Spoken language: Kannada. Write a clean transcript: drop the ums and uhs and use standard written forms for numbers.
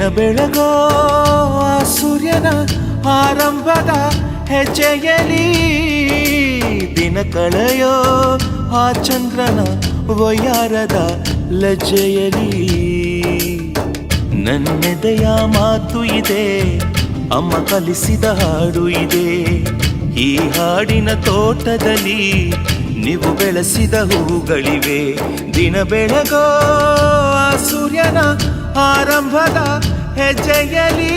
ಬೆಳಗೋ ಆ ಸೂರ್ಯನ ಆರಂಭದ ಹೆಜ್ಜೆಯಲಿ, ದಿನ ಕಳೆಯೋ ಆ ಚಂದ್ರನ ವಯ್ಯಾರದ ಲಜ್ಜೆಯಲಿ. ನನ್ನೆದೆಯ ಮಾತು ಇದೆ, ಅಮ್ಮ ಕಲಿಸಿದ ಹಾಡು ಇದೆ. ಈ ಹಾಡಿನ ತೋಟದಲ್ಲಿ ನೀವು ಬೆಳೆಸಿದ ಹೂಗಳಿವೆ. ದಿನ ಬೆಳಗೋ ಆ ಸೂರ್ಯನ ಆರಂಭದ ಹೆಜ್ಜೆಯಲಿ.